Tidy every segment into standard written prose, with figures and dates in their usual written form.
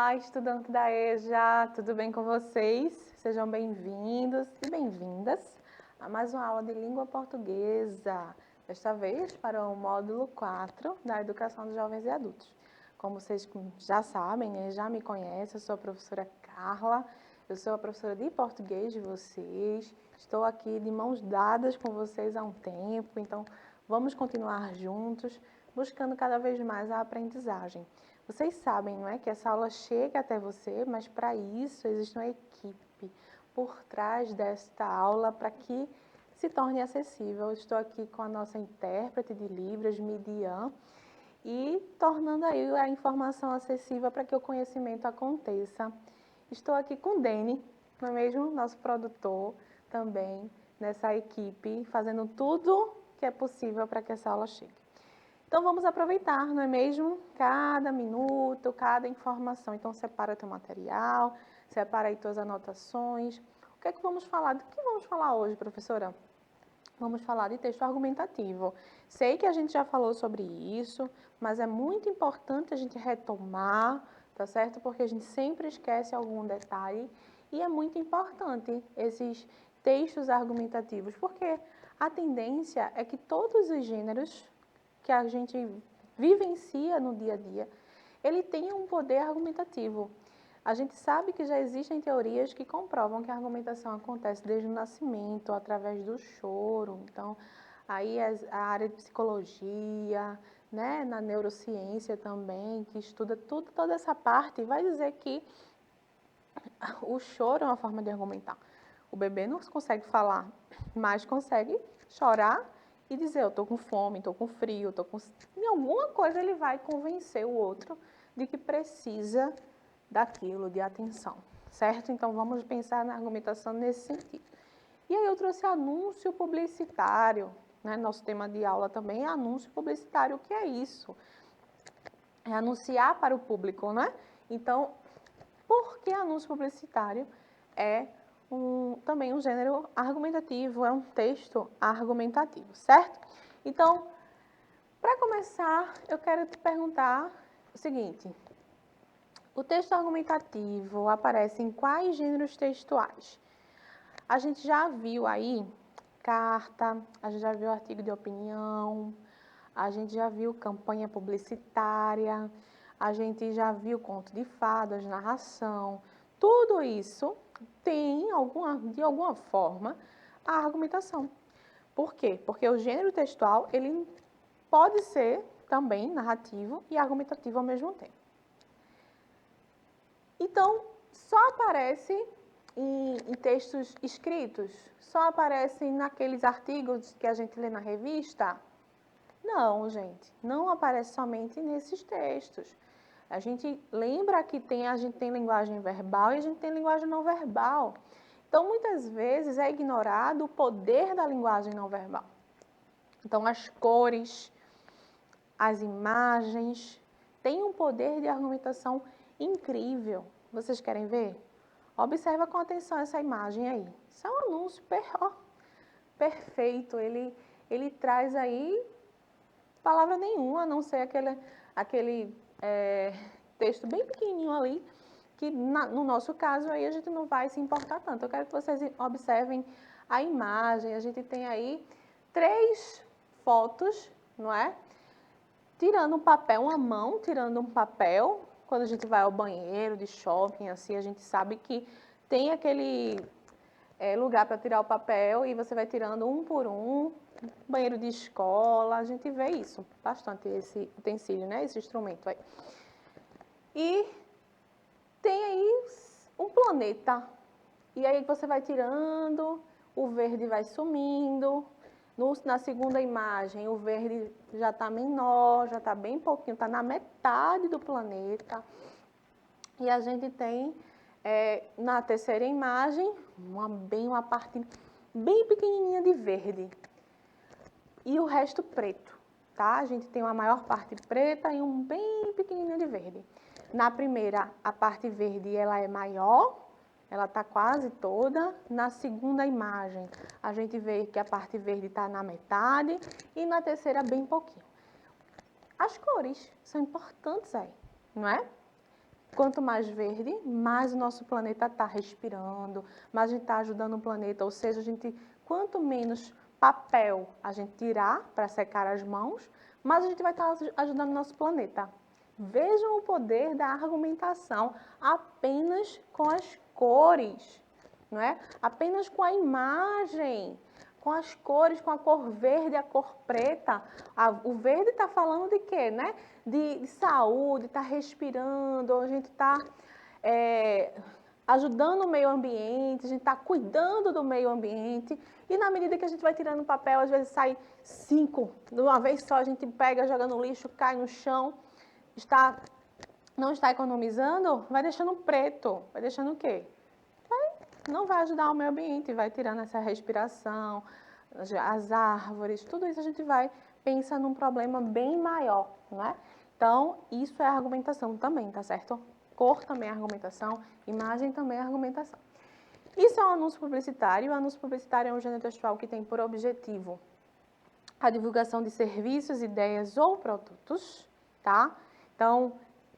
Olá, estudante da EJA, tudo bem com vocês? Sejam bem-vindos e bem-vindas a mais uma aula de língua portuguesa, desta vez para o módulo 4 da Educação de Jovens e Adultos. Como vocês já sabem, né, já me conhecem, eu sou a professora Carla, eu sou a professora de português de vocês, estou aqui de mãos dadas com vocês há um tempo, então vamos continuar juntos, buscando cada vez mais a aprendizagem. Vocês sabem, não é, que essa aula chega até você, mas para isso existe uma equipe por trás desta aula para que se torne acessível. Eu estou aqui com a nossa intérprete de Libras, Midian, e tornando aí a informação acessível para que o conhecimento aconteça. Estou aqui com o Deni, não é mesmo? Nosso produtor também nessa equipe, fazendo tudo que é possível para que essa aula chegue. Então, vamos aproveitar, não é mesmo? Cada minuto, cada informação. Então, separa teu material, separa aí tuas anotações. O que é que vamos falar? Do que vamos falar hoje, professora? Vamos falar de texto argumentativo. Sei que a gente já falou sobre isso, mas é muito importante a gente retomar, tá certo? Porque a gente sempre esquece algum detalhe e é muito importante esses textos argumentativos, porque a tendência é que todos os gêneros que a gente vivencia no dia a dia, ele tem um poder argumentativo. A gente sabe que já existem teorias que comprovam que a argumentação acontece desde o nascimento, através do choro. Então, aí a área de psicologia, né, na neurociência também, que estuda toda essa parte, vai dizer que o choro é uma forma de argumentar. O bebê não consegue falar, mas consegue chorar e dizer, eu estou com fome, estou com frio, estou com... Em alguma coisa ele vai convencer o outro de que precisa daquilo, de atenção, certo? Então, vamos pensar na argumentação nesse sentido. E aí eu trouxe anúncio publicitário, né? Nosso tema de aula também é anúncio publicitário. O que é isso? É anunciar para o público, né? Então, por que anúncio publicitário é também um gênero argumentativo, é um texto argumentativo, certo? Então, para começar, eu quero te perguntar o seguinte: o texto argumentativo aparece em quais gêneros textuais? A gente já viu aí carta, a gente já viu artigo de opinião, a gente já viu campanha publicitária, a gente já viu conto de fadas, narração. Tudo isso tem, de alguma forma, a argumentação. Por quê? Porque o gênero textual, ele pode ser também narrativo e argumentativo ao mesmo tempo. Então, só aparece em textos escritos? Só aparece naqueles artigos que a gente lê na revista? Não, gente, não aparece somente nesses textos. A gente lembra que a gente tem linguagem verbal e a gente tem linguagem não verbal. Então, muitas vezes é ignorado o poder da linguagem não verbal. Então, as cores, as imagens, têm um poder de argumentação incrível. Vocês querem ver? Observa com atenção essa imagem aí. Isso é um anúncio perfeito. Ele traz aí palavra nenhuma, a não ser aquele texto bem pequenininho ali, que no nosso caso aí a gente não vai se importar tanto. Eu quero que vocês observem a imagem. A gente tem aí 3 fotos, não é? Tirando um papel, uma mão tirando um papel. Quando a gente vai ao banheiro de shopping, assim, a gente sabe que tem aquele lugar para tirar o papel e você vai tirando um por um. Banheiro de escola, a gente vê isso bastante, esse utensílio, né? Esse instrumento aí. E tem aí um planeta. E aí você vai tirando, o verde vai sumindo. Na segunda imagem, o verde já está menor, já está bem pouquinho, está na metade do planeta. E a gente tem, na terceira imagem, uma parte bem pequenininha de verde. E o resto preto, tá? A gente tem uma maior parte preta e um bem pequenininho de verde. Na primeira, a parte verde, ela é maior, ela está quase toda. Na segunda imagem, a gente vê que a parte verde está na metade e na terceira, bem pouquinho. As cores são importantes aí, não é? Quanto mais verde, mais o nosso planeta está respirando, mais a gente está ajudando o planeta. Ou seja, quanto menos papel a gente tirar para secar as mãos, mais a gente vai estar ajudando o nosso planeta. Vejam o poder da argumentação apenas com as cores, não é? Apenas com a imagem, com as cores, com a cor verde, a cor preta. O verde está falando de quê, né? De saúde, está respirando, a gente está ajudando o meio ambiente, a gente está cuidando do meio ambiente. E na medida que a gente vai tirando papel, às vezes sai 5, de uma vez só a gente pega, joga no lixo, cai no chão, não está economizando, vai deixando preto, vai deixando o quê? Não vai ajudar o meio ambiente, vai tirando essa respiração, as árvores, tudo isso a gente vai pensar num problema bem maior, não é? Então, isso é argumentação também, tá certo? Cor também é argumentação, imagem também é argumentação. Isso é um anúncio publicitário. O anúncio publicitário é um gênero textual que tem por objetivo a divulgação de serviços, ideias ou produtos, tá? Então,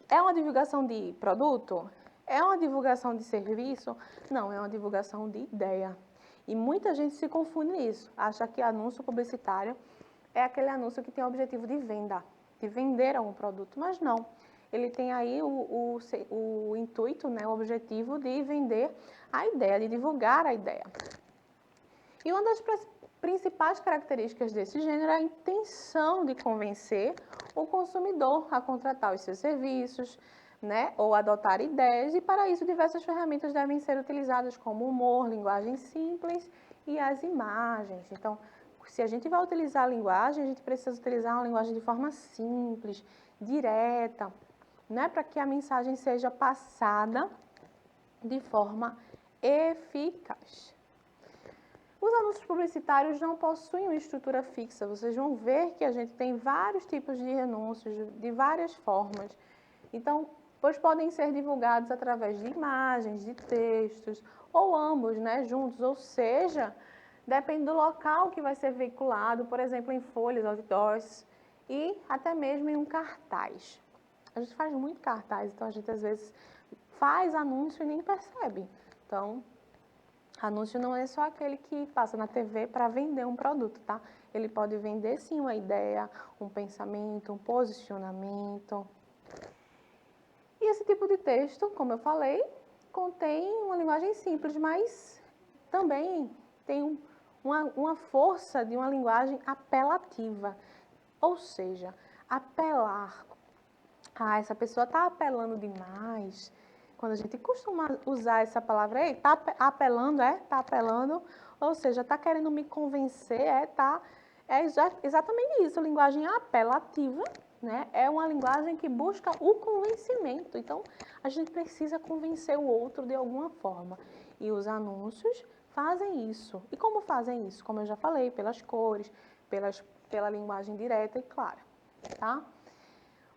é uma divulgação de produto? É uma divulgação de serviço? Não, é uma divulgação de ideia. E muita gente se confunde nisso, acha que anúncio publicitário é aquele anúncio que tem o objetivo de venda, de vender algum produto, mas não. Ele tem aí o intuito, né, o objetivo de vender a ideia, de divulgar a ideia. E uma das principais características desse gênero é a intenção de convencer o consumidor a contratar os seus serviços, né, ou adotar ideias, e para isso diversas ferramentas devem ser utilizadas, como o humor, linguagem simples e as imagens. Então, se a gente vai utilizar a linguagem, a gente precisa utilizar uma linguagem de forma simples, direta, né, para que a mensagem seja passada de forma eficaz. Os anúncios publicitários não possuem uma estrutura fixa. Vocês vão ver que a gente tem vários tipos de anúncios, de várias formas. Então, pois podem ser divulgados através de imagens, de textos, ou ambos, né, juntos. Ou seja, depende do local que vai ser veiculado, por exemplo, em folhas, outdoors, e até mesmo em um cartaz. A gente faz muito cartaz, então a gente às vezes faz anúncio e nem percebe. Então, anúncio não é só aquele que passa na TV para vender um produto, tá? Ele pode vender sim uma ideia, um pensamento, um posicionamento. E esse tipo de texto, como eu falei, contém uma linguagem simples, mas também tem uma força de uma linguagem apelativa. Ou seja, apelar. Ah, essa pessoa está apelando demais. Quando a gente costuma usar essa palavra, está apelando, está apelando, ou seja, está querendo me convencer, exatamente isso, linguagem apelativa, né? É uma linguagem que busca o convencimento. Então, a gente precisa convencer o outro de alguma forma. E os anúncios fazem isso. E como fazem isso? Como eu já falei, pelas cores, pela linguagem direta e clara, tá?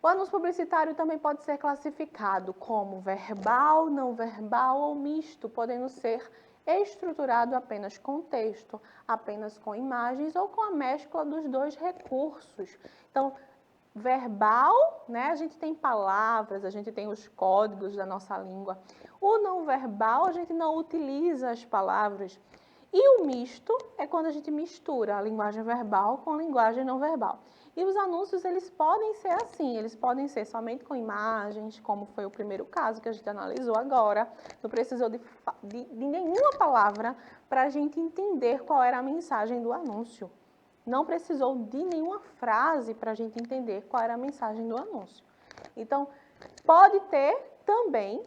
O anúncio publicitário também pode ser classificado como verbal, não verbal ou misto, podendo ser estruturado apenas com texto, apenas com imagens ou com a mescla dos dois recursos. Então, verbal, né, a gente tem palavras, a gente tem os códigos da nossa língua. O não verbal, a gente não utiliza as palavras. E o misto é quando a gente mistura a linguagem verbal com a linguagem não verbal. E os anúncios, eles podem ser assim, eles podem ser somente com imagens, como foi o primeiro caso que a gente analisou agora. Não precisou de nenhuma palavra para a gente entender qual era a mensagem do anúncio. Não precisou de nenhuma frase para a gente entender qual era a mensagem do anúncio. Então, pode ter também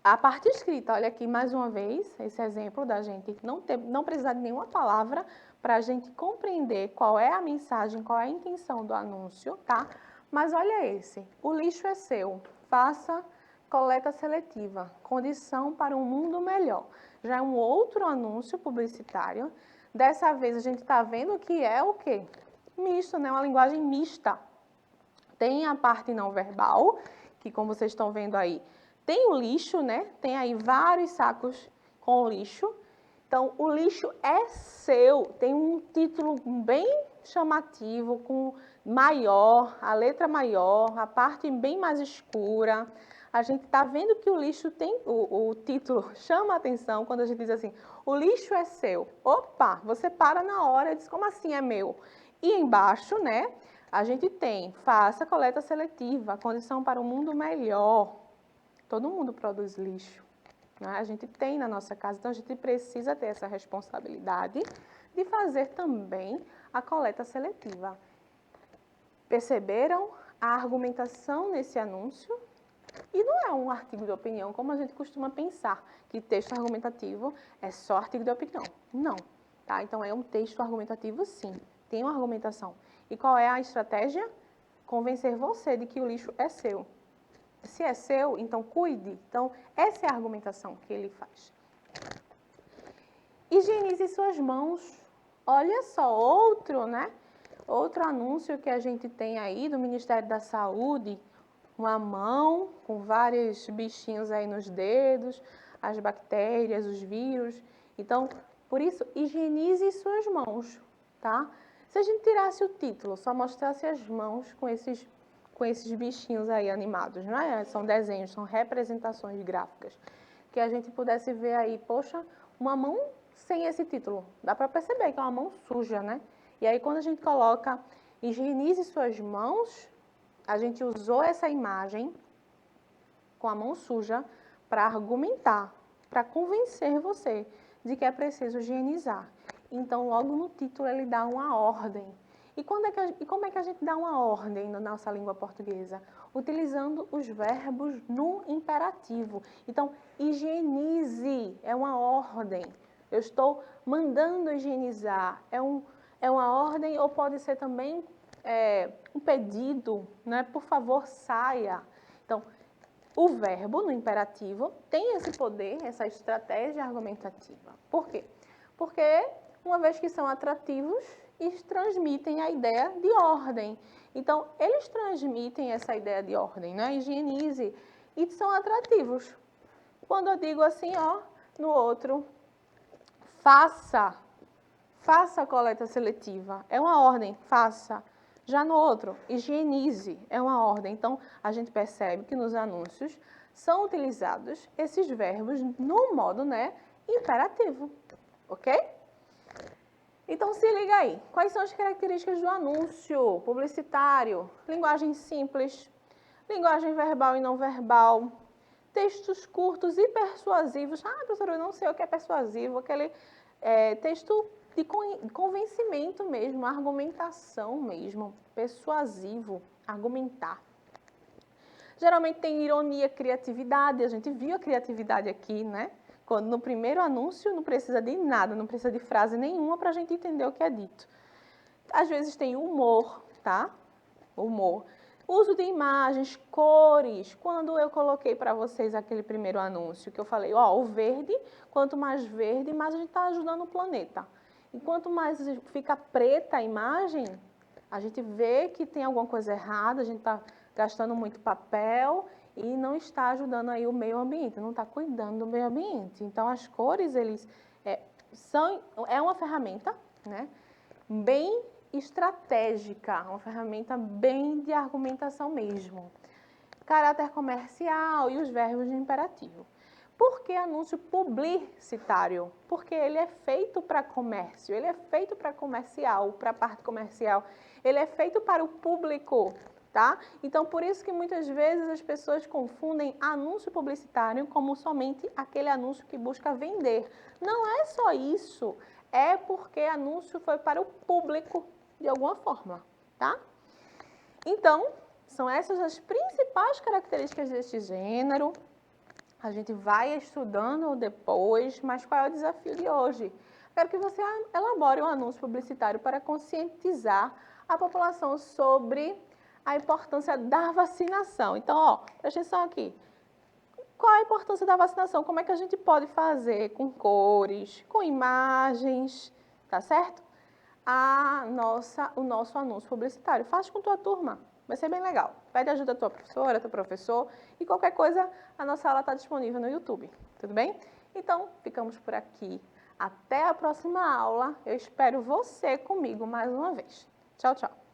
a parte escrita. Olha aqui mais uma vez esse exemplo da gente não precisar de nenhuma palavra para a gente compreender qual é a mensagem, qual é a intenção do anúncio, tá? Mas olha esse, o lixo é seu, faça coleta seletiva, condição para um mundo melhor. Já é um outro anúncio publicitário. Dessa vez a gente está vendo que é o quê? Misto, né? Uma linguagem mista. Tem a parte não verbal, que como vocês estão vendo aí, tem o lixo, né? Tem aí vários sacos com lixo. Então, o lixo é seu. Tem um título bem chamativo, com maior, a letra maior, a parte bem mais escura. a gente está vendo que o lixo tem, o título chama a atenção quando a gente diz assim, o lixo é seu. Opa, você para na hora e diz, como assim é meu? E embaixo, né, a gente tem, faça coleta seletiva, condição para um mundo melhor. Todo mundo produz lixo, né? A gente tem na nossa casa, então a gente precisa ter essa responsabilidade de fazer também a coleta seletiva. Perceberam a argumentação nesse anúncio? E não é um artigo de opinião, como a gente costuma pensar, que texto argumentativo é só artigo de opinião. Não, tá? Então é um texto argumentativo sim, tem uma argumentação. E qual é a estratégia? Convencer você de que o lixo é seu. Se é seu, então cuide. Então, essa é a argumentação que ele faz. Higienize suas mãos. Olha só, outro anúncio que a gente tem aí do Ministério da Saúde, uma mão com vários bichinhos aí nos dedos, as bactérias, os vírus. Então, por isso, higienize suas mãos, tá? Se a gente tirasse o título, só mostrasse as mãos com esses bichinhos aí animados, não é? São desenhos, são representações gráficas. Que a gente pudesse ver aí, poxa, uma mão sem esse título. Dá para perceber que é uma mão suja, né? E aí, quando a gente coloca higienize suas mãos, a gente usou essa imagem com a mão suja para argumentar, para convencer você de que é preciso higienizar. Então, logo no título, ele dá uma ordem. E como é que a gente dá uma ordem na nossa língua portuguesa? Utilizando os verbos no imperativo. Então, higienize é uma ordem. Eu estou mandando higienizar. É uma ordem ou pode ser também um pedido, né? Por favor, saia. Então, o verbo no imperativo tem esse poder, essa estratégia argumentativa. Por quê? Porque, uma vez que são atrativos, eles transmitem a ideia de ordem. Então, eles transmitem essa ideia de ordem, né? Higienize, e são atrativos. Quando eu digo assim, ó, no outro, faça a coleta seletiva, é uma ordem, faça. Já no outro, higienize, é uma ordem. Então, a gente percebe que nos anúncios são utilizados esses verbos no modo, né, imperativo, ok? Então, se liga aí. Quais são as características do anúncio publicitário? Linguagem simples, linguagem verbal e não verbal, textos curtos e persuasivos. Ah, professora, eu não sei o que é persuasivo, aquele texto de convencimento mesmo, argumentação mesmo, persuasivo, argumentar. Geralmente tem ironia, criatividade, a gente viu a criatividade aqui, né? Quando no primeiro anúncio não precisa de nada, não precisa de frase nenhuma para a gente entender o que é dito. Às vezes tem humor, tá? Humor. Uso de imagens, cores. Quando eu coloquei para vocês aquele primeiro anúncio, que eu falei, ó, o verde, quanto mais verde, mais a gente está ajudando o planeta. E quanto mais fica preta a imagem, a gente vê que tem alguma coisa errada, a gente está gastando muito papel e não está ajudando aí o meio ambiente, não está cuidando do meio ambiente. Então, as cores, é uma ferramenta, né, bem estratégica, uma ferramenta bem de argumentação mesmo. Caráter comercial e os verbos de imperativo. Por que anúncio publicitário? Porque ele é feito para comércio, ele é feito para comercial, para a parte comercial, ele é feito para o público, tá? Então, por isso que muitas vezes as pessoas confundem anúncio publicitário como somente aquele anúncio que busca vender. Não é só isso, é porque anúncio foi para o público de alguma forma, tá? Então, são essas as principais características deste gênero. A gente vai estudando depois, mas qual é o desafio de hoje? Quero que você elabore um anúncio publicitário para conscientizar a população sobre a importância da vacinação. Então, ó, presta atenção aqui. Qual a importância da vacinação? Como é que a gente pode fazer com cores, com imagens, tá certo? O nosso anúncio publicitário. Faz com tua turma. Vai ser bem legal. Pede ajuda da tua professora, teu professor e qualquer coisa, a nossa aula está disponível no YouTube. Tudo bem? Então, ficamos por aqui. Até a próxima aula. Eu espero você comigo mais uma vez. Tchau, tchau.